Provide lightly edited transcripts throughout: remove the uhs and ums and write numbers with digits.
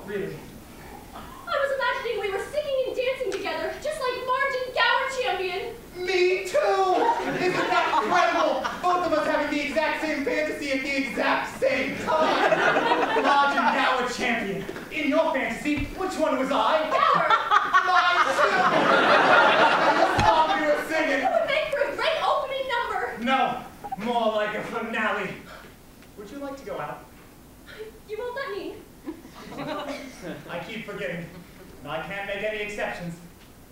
really? I was imagining we were singing and dancing together, just like Marge and Gower Champion. Me too! Isn't that incredible? Both of us having the exact same fantasy at the exact same time. Marge and Gower Champion. In your fantasy, which one was I? Gower! Mine too! And the song we were singing. It would make for a great opening number. No, more like a finale. Would you like to go out? You won't let me. I keep forgetting. I can't make any exceptions,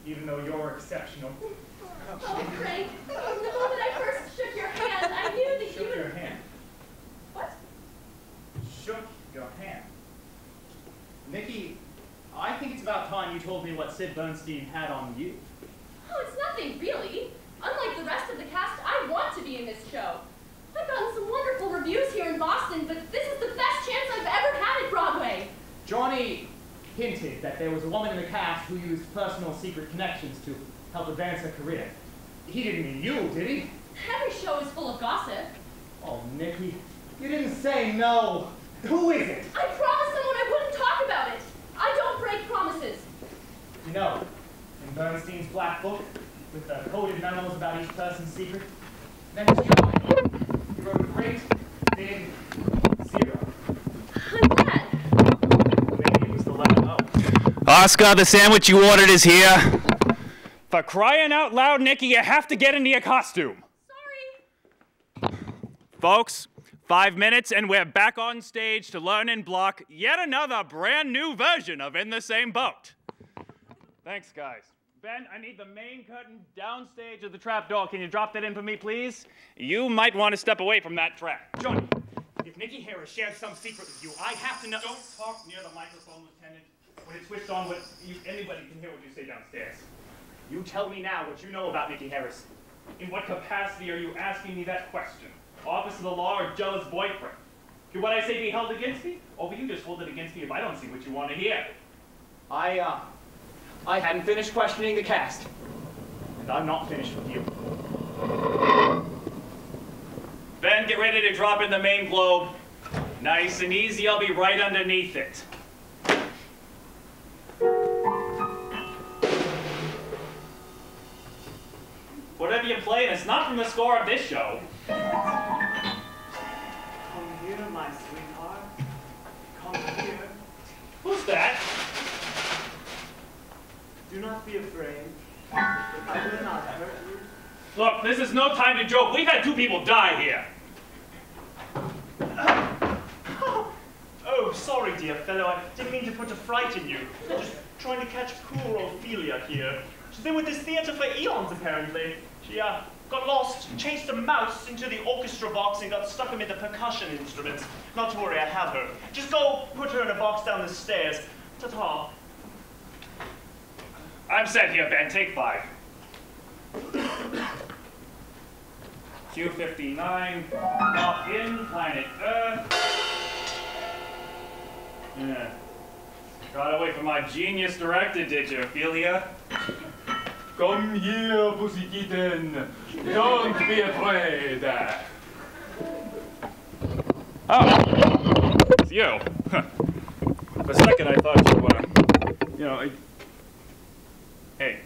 even though you're exceptional. Oh, Frank, the moment I first shook your hand, I knew that you Shook would... your hand? What? Shook your hand? Nikki, I think it's about time you told me what Sid Bernstein had on you. Oh, it's nothing, really. Unlike the rest of the cast, I want to be in this show. I've gotten some wonderful reviews here in Boston, but this is the best chance I've ever had at Broadway. Johnny hinted that there was a woman in the cast who used personal secret connections to help advance her career. He didn't mean you, did he? Every show is full of gossip. Oh, Nikki, you didn't say no. Who is it? I promised someone I wouldn't talk about it. I don't break promises. You know, in Bernstein's black book, with the coded memos about each person's secret, next to you wrote a great, big zero. I'm glad. Maybe it was the letter O. Oscar, the sandwich you ordered is here. For crying out loud, Nikki, you have to get into your costume. Sorry. Folks, 5 minutes and we're back on stage to learn and block yet another brand new version of In the Same Boat. Thanks, guys. Ben, I need the main curtain downstage of the trapdoor. Can you drop that in for me, please? You might want to step away from that track. Johnny, if Nikki Harris shared some secret with you, I have to know. Don't talk near the microphone, Lieutenant. When it's switched on, anybody can hear what you say downstairs. You tell me now what you know about Nikki Harris. In what capacity are you asking me that question? Office of the law or jealous boyfriend? Could what I say be held against me? Or will you just hold it against me if I don't see what you want to hear? I hadn't finished questioning the cast. And I'm not finished with you. Ben, get ready to drop in the main globe. Nice and easy, I'll be right underneath it. Whatever you're playing, it's not from the score of this show. Come here, my sweetheart. Come here. Who's that? Do not be afraid. I will not hurt you. Look, this is no time to joke. We've had 2 people die here. Oh, sorry, dear fellow. I didn't mean to put a fright in you. Just trying to catch poor Ophelia here. She's been with this theater for eons, apparently. She got lost, chased a mouse into the orchestra box, and got stuck amid the percussion instruments. Not to worry, I have her. Just go put her in a box down the stairs. Ta-ta. I'm set here, Ben. Take 5. Q59, up in planet Earth. Yeah. Got away from my genius director, did you, Ophelia? Come here, pussy kitten. Don't be afraid. Oh, it's you. For a second, I thought you were, Hey,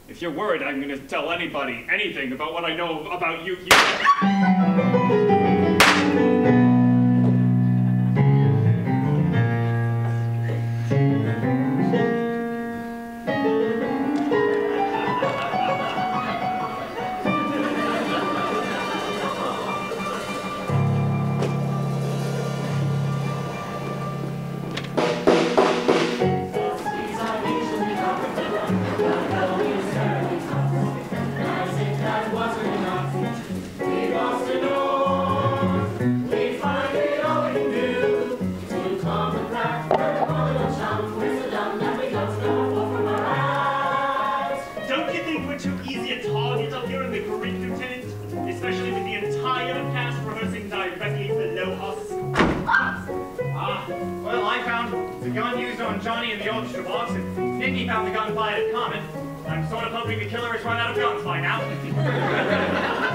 if you're worried I'm going to tell anybody anything about what I know about you here. Johnny in the orchestra box, and Nikki found the gunfight at Comet. I'm sort of hoping the killer has run out of guns by now.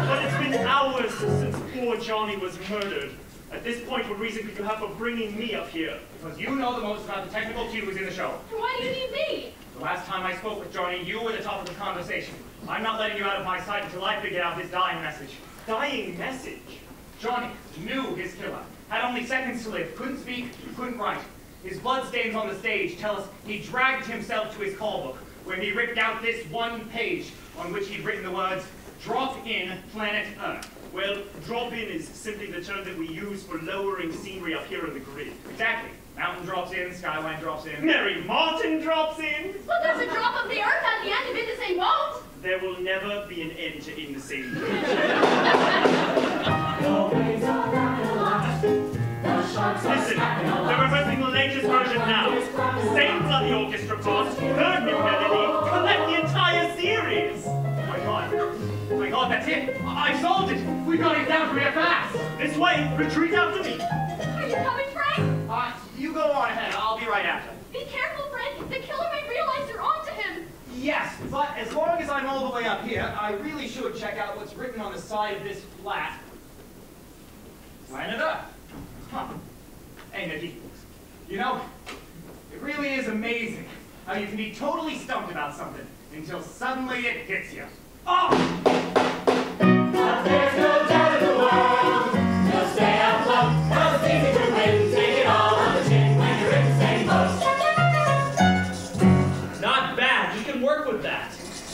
But it's been hours since poor Johnny was murdered. At this point, what reason could you have for bringing me up here? Because you know the most about the technical cues in the show. Why do you need me? The last time I spoke with Johnny, you were the top of the conversation. I'm not letting you out of my sight until I figure out his dying message. Dying message? Johnny knew his killer. Had only seconds to live. Couldn't speak, couldn't write. His bloodstains on the stage tell us he dragged himself to his call book, where he ripped out this one page on which he'd written the words, "Drop in planet Earth." Well, drop in is simply the term that we use for lowering scenery up here on the grid. Exactly. Mountain drops in, skyline drops in. Mary Martin drops in. But there's a drop of the earth at the end of In the Same Boat. There will never be an end to In the Same Boat. Listen, they're rehearsing the latest version now. Same bloody orchestra part, third new melody, collect the entire series. Oh my god, that's it! I solved it! We got it down real fast! This way, retreat after me. Are you coming, Frank? You go on ahead, I'll be right after. Be careful, Frank. The killer may realize you're onto him. Yes, but as long as I'm all the way up here, I really should check out what's written on the side of this flat. Planet Earth. Huh. Hey, Nikki. You know, it really is amazing how you can be totally stumped about something until suddenly it hits you. Oh! But there's no doubt in the world, you'll stay afloat, 'cause it's easy to win, take it all on the chin when you're in the same boat. Not bad, we can work with that.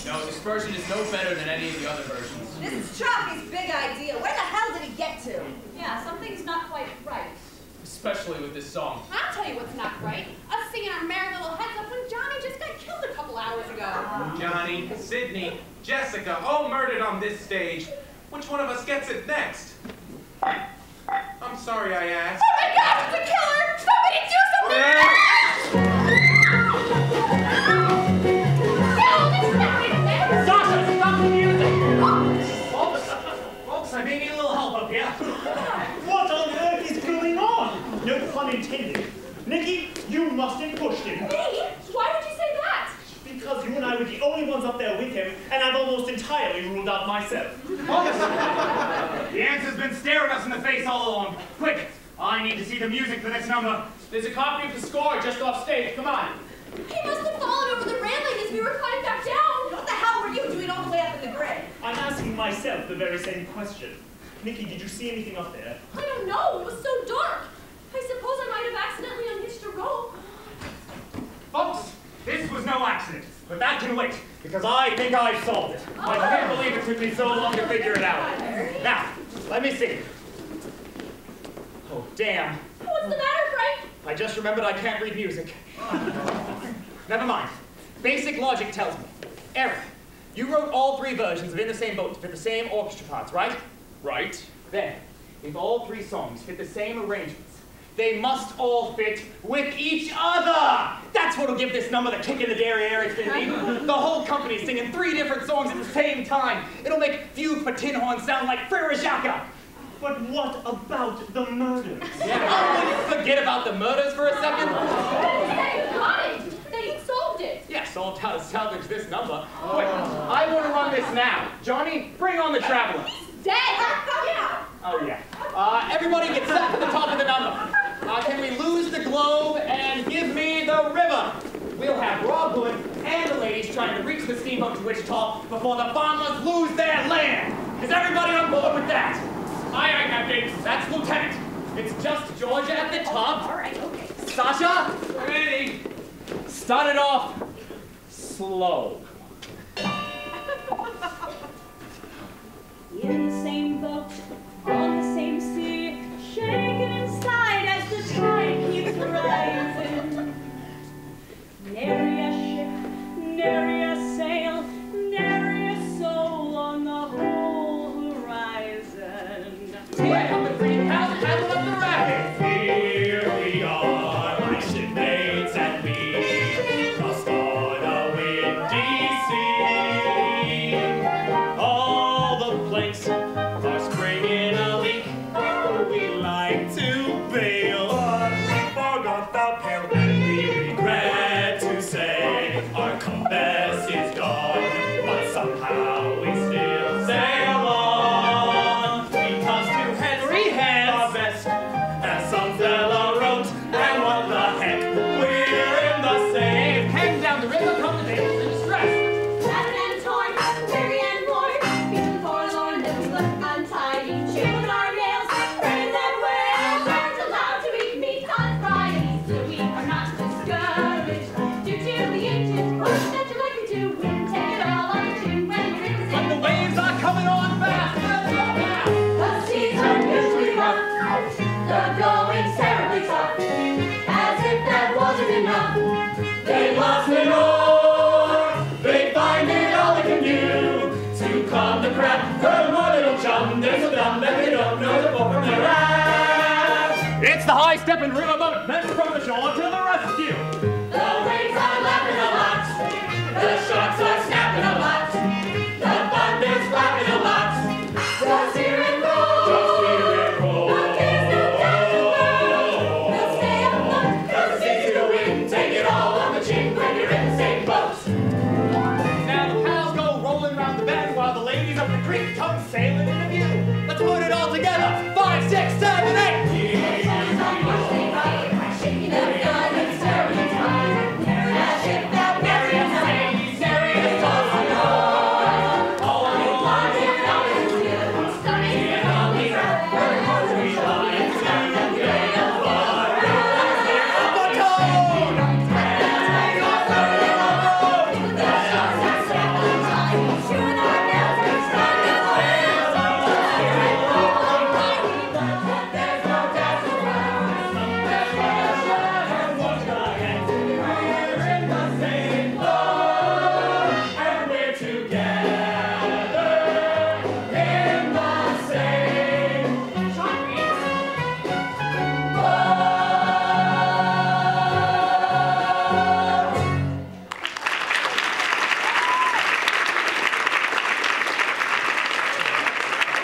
No, this version is no better than any of the other versions. This is Chucky's big idea. Where the hell did he get to? Yeah, something's not quite right. Especially with this song. I'll tell you what's not right. Us singing our merry little heads up when Johnny just got killed a couple hours ago. Johnny, Sydney, Jessica, all murdered on this stage. Which one of us gets it next? I'm sorry I asked. Oh my God, it's a killer! Somebody do something! Sasha, stop the music! Folks, I may need a little help up here. What on earth is going on? No pun intended. Nikki, you must have pushed him. Me? Why would you say that? Because you and I were the only ones up there with him, and I've almost entirely ruled out myself. The answer's been staring us in the face all along. Quick, I need to see the music for this number. There's a copy of the score just off stage. Come on. He must have fallen over the railing as we were climbing back down. What the hell were you doing all the way up in the grid? I'm asking myself the very same question. Nikki, did you see anything up there? I don't know. It was so dark. I suppose I might have accidentally unhitched a rope. Folks, this was no accident, but that can wait, because I think I've solved it. I can't believe it took me so long to figure it out. Now, let me see. Oh, damn. What's the matter, Frank? I just remembered I can't read music. Never mind. Basic logic tells me. Eric, you wrote all three versions of In the Same Boat to fit the same orchestra parts, right? Right. Then, if all three songs fit the same arrangements, they must all fit with each other! That's what'll give this number the kick in the derriere it's been needing. The whole company singing three different songs at the same time. It'll make Fugue for Tin Horn sound like Frere Jacques. But what about the murders? Yeah, forget about the murders for a second. Thank God that you solved it. Yes, all to salvage this number. Wait, I want to run this now. Johnny, bring on the Traveler. Dead. Yeah. Oh, yeah. Everybody get set to the top of the number. Can we lose the globe and give me the river? We'll have Rob Hood and the ladies trying to reach the steamboat to Wichita before the farmers lose their land. Is everybody on board with that? Aye, aye, Captain. That's Lieutenant. It's just Georgia at the top. All right, okay. Sasha, Ready. start it off slow. In the same boat, on the same sea, shaken inside as the tide keeps rising. Nary a ship, nary a sail, nary a soul on the whole horizon. Yeah, up the green house, paddle up the rapids. Here we are, my shipmates and me, crossed on a windy sea. All the planks stepping riverboat men from the shore to the rescue. The waves are lapping a lot. The sharks are snapping a lot. The thunder's flapping a lot. Just hear it roll. Just hear it roll. The kids will dance and whirl. They'll stay afloat 'cause it's easy to win. Take it all on the chin when you're in the same boat. Now the pals go rolling round the bend while the ladies up the creek come sailing into view. Let's put it all together. 5, 6, 7, 8. Shaking up the island, staring time. That ship that Marion sails, serious toss on shore. All on the line, here comes the view. Stunning, here comes the track. We're going to fly and stand and get a far. The sharks are snapping time. Chewing our nails, we're standing still. Just hear it roll. There's no dazzle around. There's no and one giant. We're in the same boat, and we're together in the same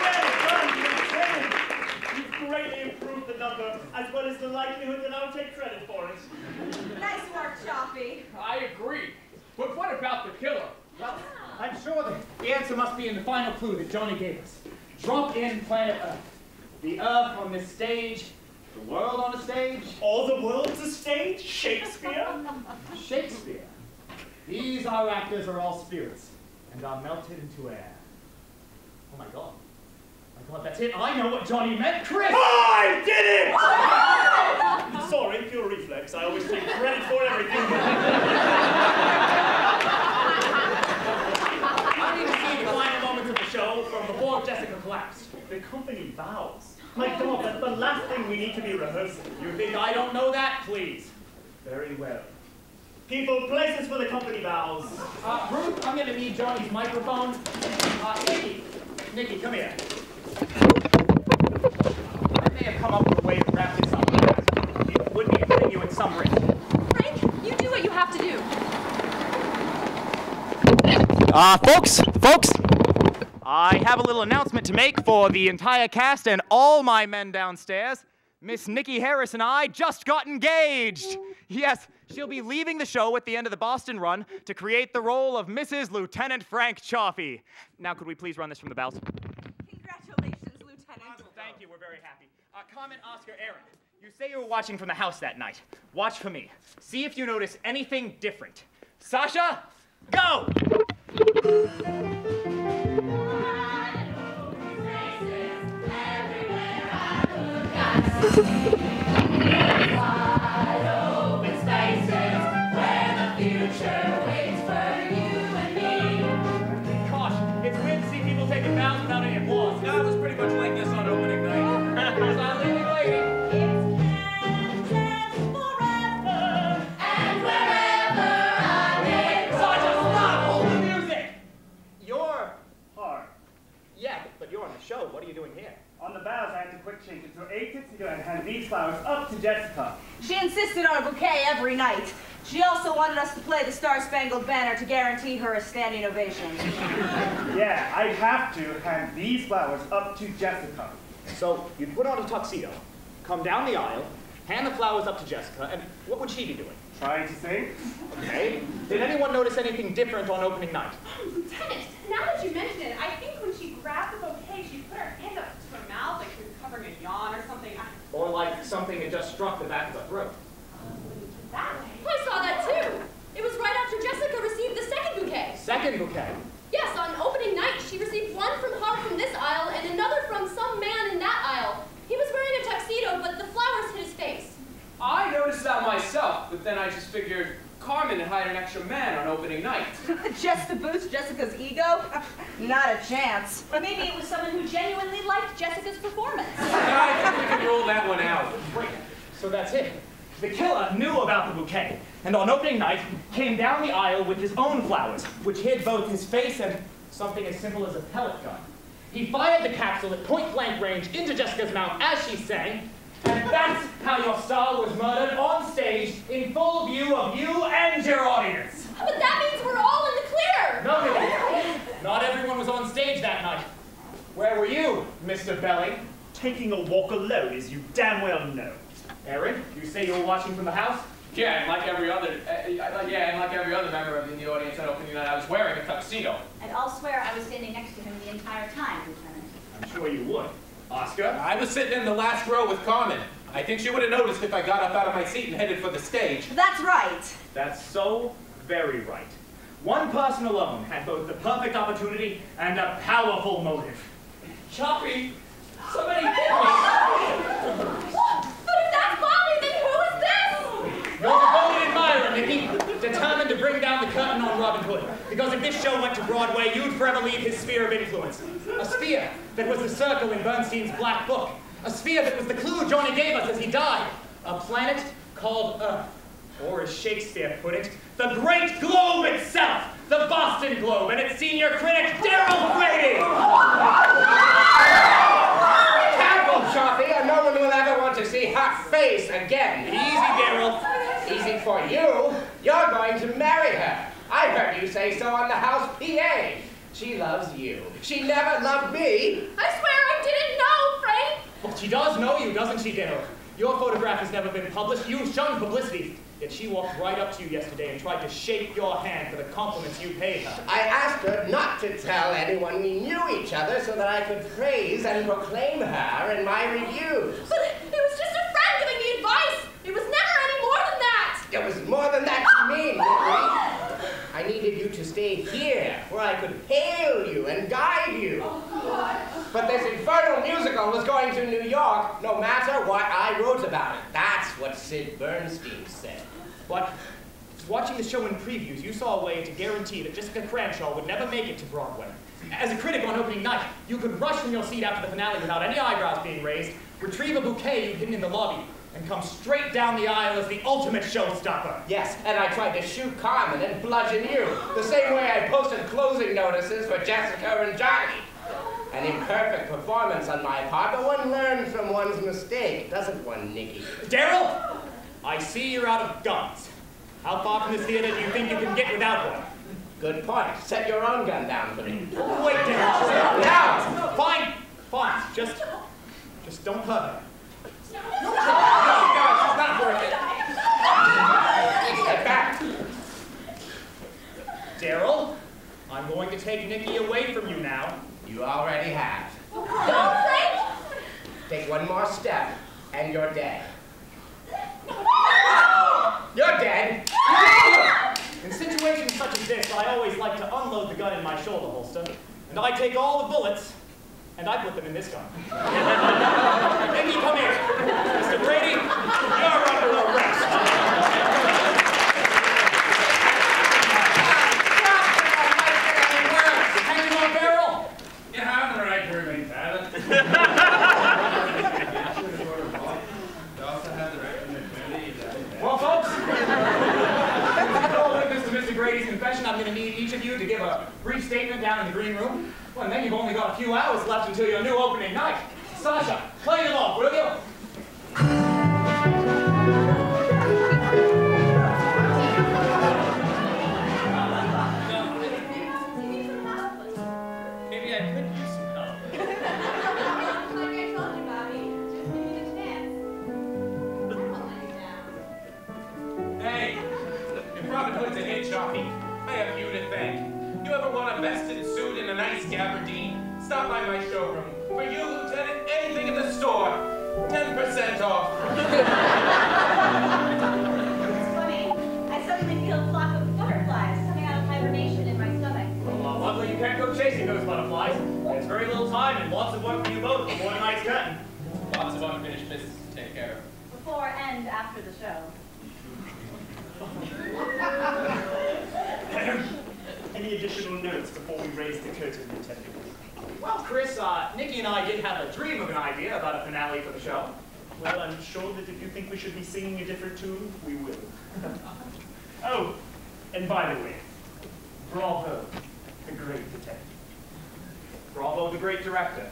Well done, Lieutenant. You've greatly improved the number, as well as the likelihood that I'll take credit for it. Nice work, Choppy. I agree. But what about the killer? Well, I'm sure that the answer must be in the final clue that Johnny gave us. Drop in planet Earth. The Earth on this stage, the world on a stage. All the world's a stage? Shakespeare? Shakespeare. These our actors are all spirits and are melted into air. Oh my God. My God, that's it. I know what Johnny meant. Chris! I did it! Sorry, pure reflex. I always take credit for everything. I need to see the final moments of the show from before Jessica collapsed. The company vows. My God, that's the last thing we need to be rehearsing. You think I don't know that? Please. Very well. People, places for the company vows. Ruth, I'm going to need Johnny's microphone. Nikki, come here. I may have come up with a way to wrap this up. It would be putting you in some risk. Frank, you do what you have to do. Folks, I have a little announcement to make for the entire cast and all my men downstairs. Miss Nikki Harris and I just got engaged. Yes, she'll be leaving the show at the end of the Boston run to create the role of Mrs. Lieutenant Frank Chaffee. Now, could we please run this from the bows? Congratulations, Lieutenant. Thank you, we're very happy. Comment, Oscar, Aaron. You say you were watching from the house that night. Watch for me. See if you notice anything different. Sasha, go! wide open spaces where the future waits for you and me. Gosh, it's weird to see people taking vows without any applause. No, it was pretty much like this on opening night. Silent lady. And wherever I may go. Sasha, stop! Hold the music! You're hard. Yeah, but you're on the show. What are you doing here? On the bows, I had to quick change it to 8 tuxedo and hand these flowers up to Jessica. She insisted on a bouquet every night. She also wanted us to play the Star-Spangled Banner to guarantee her a standing ovation. Yeah, I'd have to hand these flowers up to Jessica. So, you'd put on a tuxedo, come down the aisle, hand the flowers up to Jessica, and what would she be doing? Trying to sing? Okay. Did anyone notice anything different on opening night? Lieutenant, now that you mention it, I think when she grabbed the bouquet, she put her hand up to her mouth like she was covering a yawn or something. Or like something had just struck the back of her throat. That way. I saw that too. It was right after Jessica received the second bouquet. Second bouquet? Yes, on opening night, she received one from Hart from this aisle and another from some man in that aisle. He was wearing a tuxedo, but the flowers hid his face. I noticed that myself, but then I just figured Carmen had hired an extra man on opening night. Just to boost Jessica's ego? Not a chance. Or maybe it was someone who genuinely liked Jessica's performance. I think we can rule that one out. Great. So that's it. The killer knew about the bouquet, and on opening night, came down the aisle with his own flowers, which hid both his face and something as simple as a pellet gun. He fired the capsule at point-blank range into Jessica's mouth as she sang, And that's how your star was murdered on stage in full view of you and your audience. But that means we're all in the clear. No, Millie. Not everyone was on stage that night. Where were you, Mr. Belly? Taking a walk alone, as you damn well know. Aaron, you say you were watching from the house? Yeah, and like every other member of the audience at opening night, I was wearing a tuxedo. And I'll swear I was standing next to him the entire time, Lieutenant. I'm sure you would. Oscar? I was sitting in the last row with Carmen. I think she would have noticed if I got up out of my seat and headed for the stage. That's right. That's so very right. One person alone had both the perfect opportunity and a powerful motive. Choppy, somebody hit me. But if that's Bobby, then who is this? You're a devoted admirer, Mickey, determined to bring down the curtain on Robin Hood. Because if this show went to Broadway, you'd forever leave his sphere of influence. A sphere that was the circle in Bernstein's Black Book. A sphere that was the clue Johnny gave us as he died. A planet called Earth. Or as Shakespeare put it, the great globe itself, the Boston Globe, and its senior critic, Daryl Brady! Careful, Choppy, or no one will ever want to see her face again. Easy, Daryl. Easy for you. You're going to marry her. I heard you say so on the house PA. She loves you. She never loved me. I swear I didn't know, Frank. Well, she does know you, doesn't she, Daryl? Your photograph has never been published. You've shunned publicity. Yet she walked right up to you yesterday and tried to shake your hand for the compliments you paid her. I asked her not to tell anyone we knew each other so that I could praise and proclaim her in my reviews. But it was just a friend giving me advice. It was never any more than that. It was more than that to me, Nicky. I needed you to stay here, where I could hail you and guide you. But this infernal musical was going to New York, no matter what I wrote about it. That's what Sid Bernstein said. But watching the show in previews, you saw a way to guarantee that Jessica Cranshaw would never make it to Broadway. As a critic on opening night, you could rush from your seat after the finale without any eyebrows being raised, retrieve a bouquet you'd hidden in the lobby, and come straight down the aisle as the ultimate showstopper. Yes, and I tried to shoot Carmen and bludgeon you, the same way I posted closing notices for Jessica and Johnny. An imperfect performance on my part, but one learns from one's mistake, doesn't one, Nicky? Daryl, I see you're out of guns. How far from this theater do you think you can get without one? Good point. Set your own gun down for me. Wait, Daryl. Now! Fine, fine. Just don't hurt her. No, guys, it's not worth it. Step back. Daryl, I'm going to take Nicky away from you now. You already have. No, Frank. Take one more step, and you're dead. You're dead. In situations such as this, I always like to unload the gun in my shoulder holster, and I take all the bullets, and I put them in this gun. Nicky, come here. Mr. Brady, you're under arrest. Hanging on, Beryl? You have the right to remain silent. Well, folks, witness to Mr. Brady's confession, I'm going to need each of you to give a brief statement down in the green room. Well, and then you've only got a few hours left until your new opening night. Sasha, play them off, will you? Maybe I could use some help. Like I told you, Bobby, just give me a chance. I won't let you down. Hey, if Robin Hood's a hit, Choppy, I have you to thank. You ever want a vested suit and a nice gabardine? Stop by my showroom. For you, Lieutenant, anything in the store, 10% off. It's funny. I suddenly feel a flock of butterflies coming out of hibernation in my stomach. Well, luckily you can't go chasing those butterflies. There's very little time and lots of work for you both before tonight's curtain. Lots of unfinished business to take care of. Before and after the show. Any additional notes before we raise the curtain, Lieutenant? Well, Chris, Nicky and I did have a dream of an idea about a finale for the show. Well, I'm sure that if you think we should be singing a different tune, we will. Oh, and by the way, bravo, the great detective. Bravo, the great director.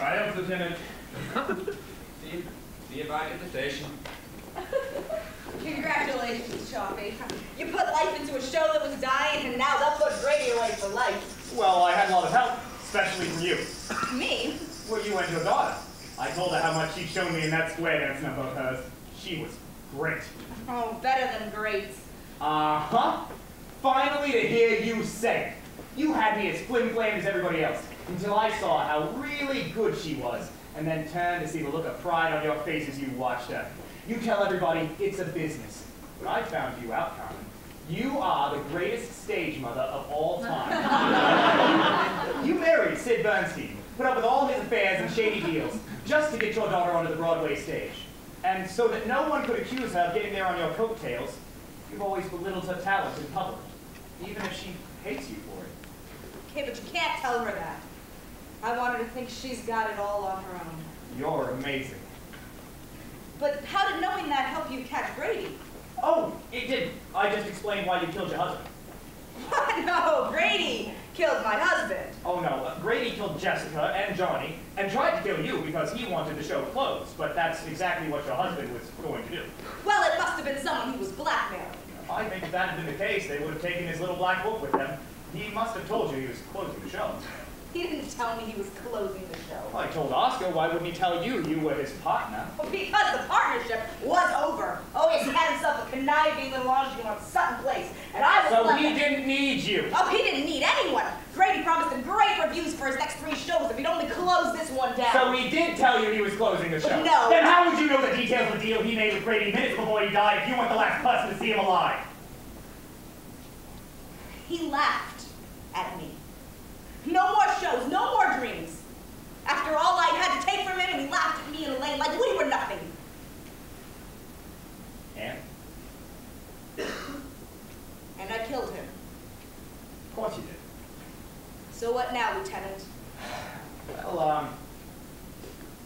Triumph, Lieutenant. See you back at the station. Congratulations, Choppy. You put life into a show that was dying, and now they'll put Grady away for life. Well, I had a lot of help, especially from you. Me? Well, you and your daughter. I told her how much she'd shown me in that square dance number of hers. She was great. Oh, better than great. Uh-huh. Finally to hear you say it. You had me as flim-flam as everybody else, until I saw how really good she was, and then turned to see the look of pride on your face as you watched her. You tell everybody it's a business. But I found you out, Carmen. You are the greatest stage mother of all time. You married Sid Bernstein, put up with all his affairs and shady deals, just to get your daughter onto the Broadway stage. And so that no one could accuse her of getting there on your coattails, you've always belittled her talent in public, even if she hates you for it. Okay, but you can't tell her that. I want her to think she's got it all on her own. You're amazing. But how did knowing that help you catch Grady? Oh, it did. I just explained why you killed your husband. No, Grady killed my husband. Oh no, Grady killed Jessica and Johnny, and tried to kill you because he wanted to show clothes, but that's exactly what your husband was going to do. Well, it must have been someone he was blackmailing. I think if that had been the case, they would have taken his little black book with them. He must have told you he was closing the show. He didn't tell me he was closing the show. Well, I told Oscar, why wouldn't he tell you you were his partner? Well, because the partnership was over. Oh, he had himself a conniving little ingenue on Sutton Place, and I was So left. he didn't need you. Oh, he didn't need anyone. Grady promised him great reviews for his next 3 shows if he'd only close this one down. So he did tell you he was closing the show? No. Then how would you know the details of the deal he made with Grady minutes before he died if you weren't the last person to see him alive? He laughed at me. No more shows, no more dreams. After all I had to take from him, he laughed at me and Elaine like we were nothing. And? And I killed him. Of course you did. So what now, Lieutenant? Well,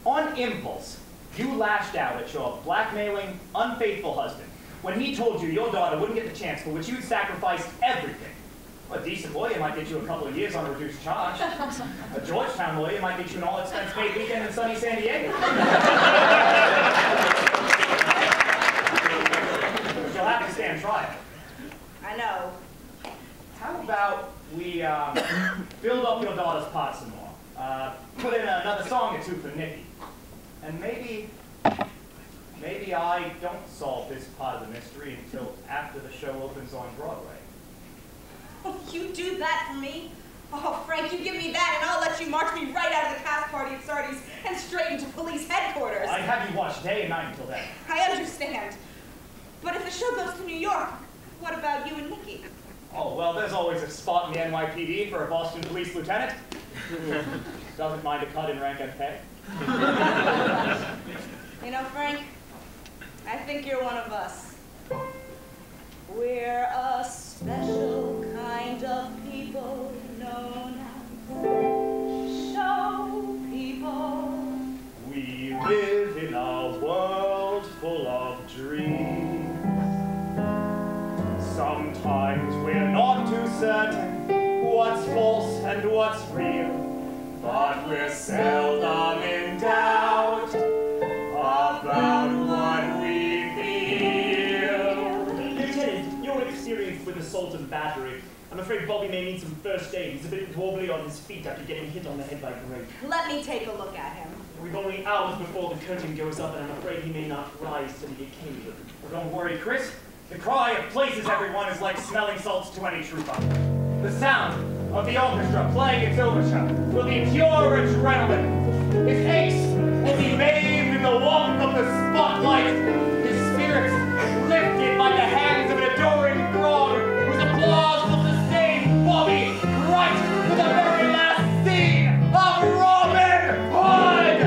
on impulse, you lashed out at your blackmailing, unfaithful husband when he told you your daughter wouldn't get the chance for which you'd sacrificed everything. A decent lawyer might get you a couple of years on reduced charge. A Georgetown lawyer might get you an all-expense-paid weekend in sunny San Diego. You'll have to stand trial. I know. How about we build up your daughter's part some more? Put in another song or two for Nikki. And maybe I don't solve this part of the mystery until after the show opens on Broadway. Oh, you do that for me? Oh, Frank, you give me that and I'll let you march me right out of the cast party at Sardi's and straight into police headquarters. I'd have you watch day and night until then. I understand. But if the show goes to New York, what about you and Nikki? Oh, well, there's always a spot in the NYPD for a Boston police lieutenant. Doesn't mind a cut in rank and pay. You know, Frank, I think you're one of us. We're a special kind of people known as show people. We live in a world full of dreams. Sometimes we're not too certain what's false and what's real, but we're seldom in doubt about what we feel. Lieutenant, your experience with assault and battery. I'm afraid Bobby may need some first aid. He's a bit wobbly on his feet after getting hit on the head by grape. Let me take a look at him. We've only hours before the curtain goes up, and I'm afraid he may not rise to the occasion. Well, don't worry, Chris. The cry of places everyone is like smelling salts to any trooper. The sound of the orchestra playing its overture will be pure adrenaline. His ace will be bathed in the warmth of the spotlight. His spirits lifted by the hands of an adoring throng whose applause will sustain Bobby right to the very last scene of Robin Hood!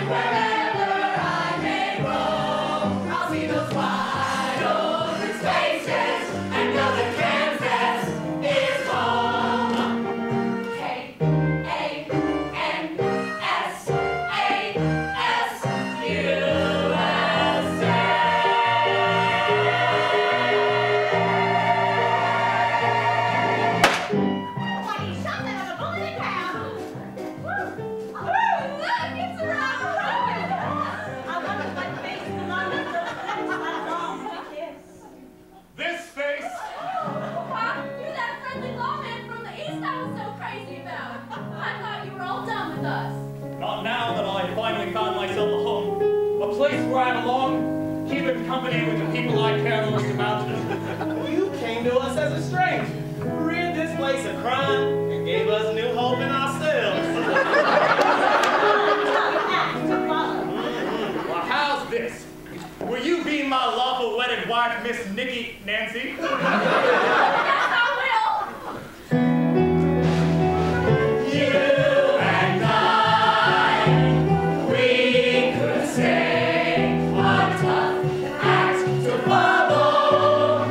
Wherever I may finally found myself a home. A place where I belong, keeping company with the people I care most about. You came to us as a stranger, rid this place of crime, and gave us new hope in ourselves. Well, how's this? Will you be my lawful wedded wife, Miss Nikki Nancy? Yes, I will. You and I, we could say a tough act to follow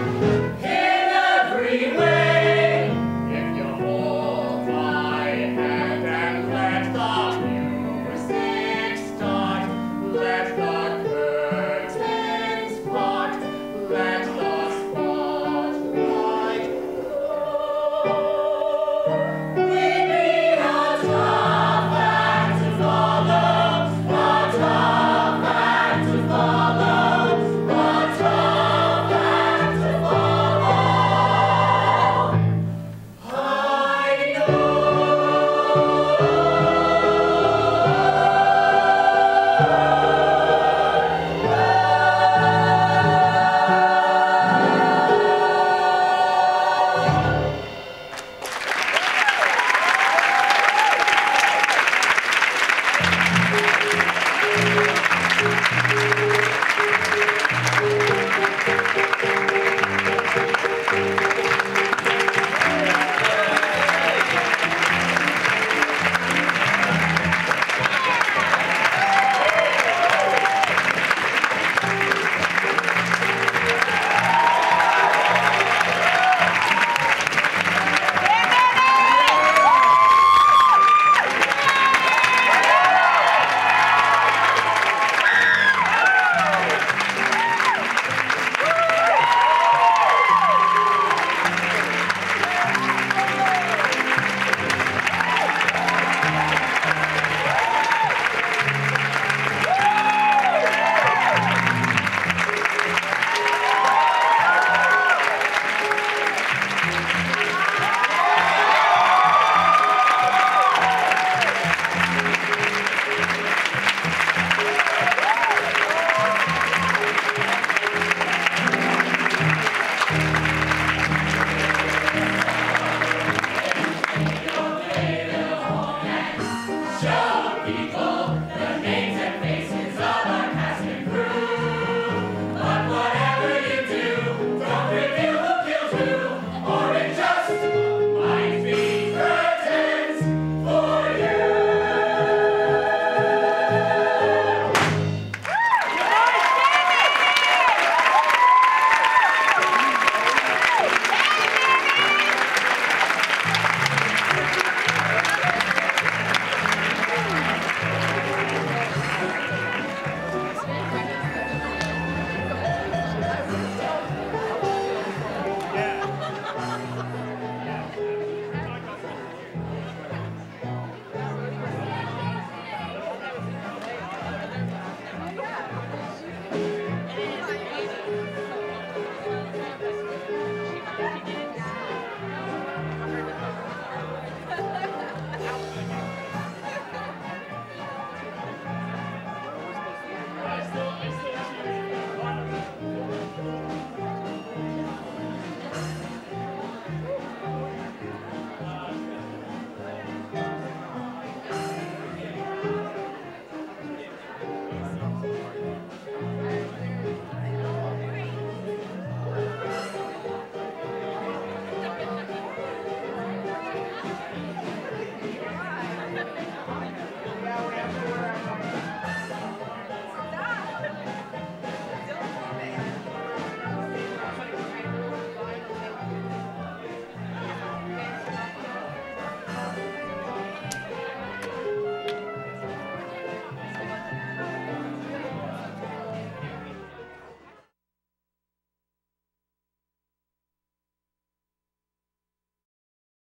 in every way. If you hold my hand and let the music start, let the curtains part, let the spotlight glow. We'd be a tough act to follow, a tough act to follow, a tough act to follow. I know. Show people the names and faces of our cast and crew. But whatever you do, don't reveal who killed who, or it just might be curtains for you.